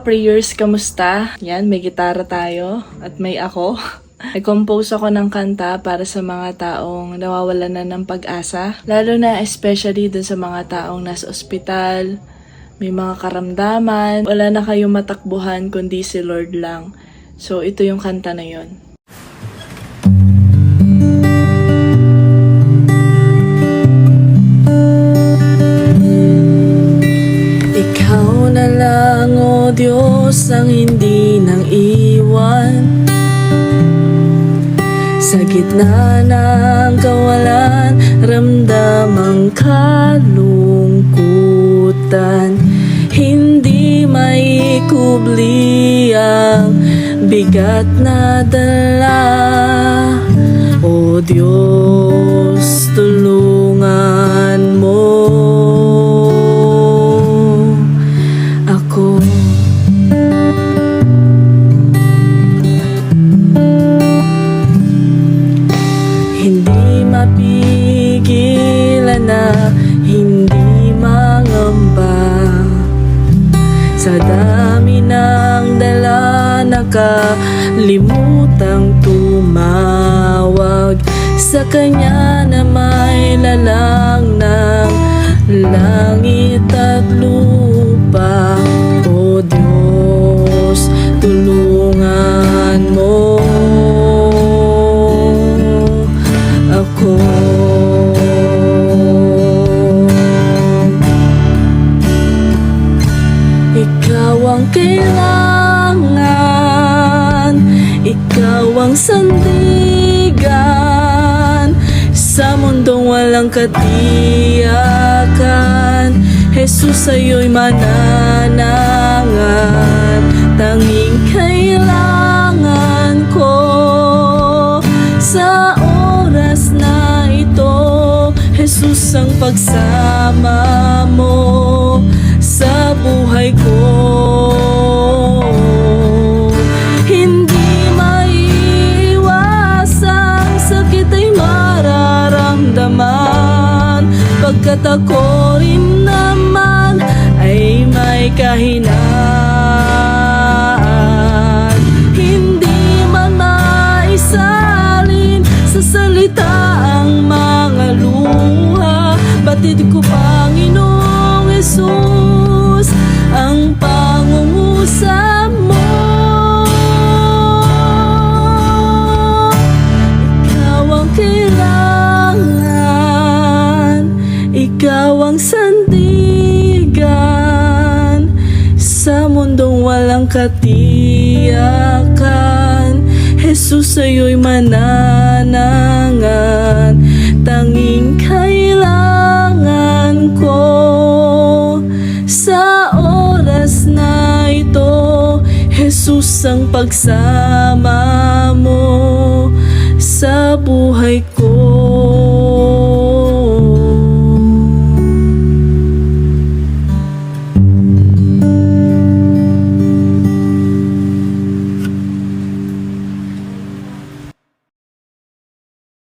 ka-prayers, kamusta? Yan, may gitara tayo at may ako. Nag-compose ako ng kanta para sa mga taong nawawalan na ng pag-asa. Lalo na especially dun sa mga taong nasa ospital, may mga karamdaman, wala na kayong matakbuhan kundi si Lord lang. So ito yung kanta na yon. Ikaw na lang, o Diyos, ang hindi nang iwan. Sa gitna ng kawalan, ramdamang kalungkutan. Hindi maikubli ang bigat na dala. O Diyos, tulungan mo ako. Hindi mapigilan na hindi mangamba. Sa dami ng dala, nakalimutang tumawag sa Kanya na may lalang ng langit at lupa. O Diyos, tulungan mo ako. Ikaw ang kailangan, ikaw ang sandigan sa mundong walang katiyakan. Jesus, sa'yo'y mananangan, tanging kailangan ko sa oras na ito. Jesus, ang pagsama mo sa buhay ko. Hindi maiiwasang sakit ay mararamdaman, pagkat ako rin naman ay may kahinaan. Hindi man maisalin sa salita ang mga luha, batid ko, Panginoong Jesus, ang pangungusap mo. Ikaw ang kailangan, ikaw ang sandigan sa mundong walang katiyakan. Jesus, sa'yo'y mananangan, tanging kailangan ko sa oras na ito. Jesus, ang pagsama mo sa buhay ko.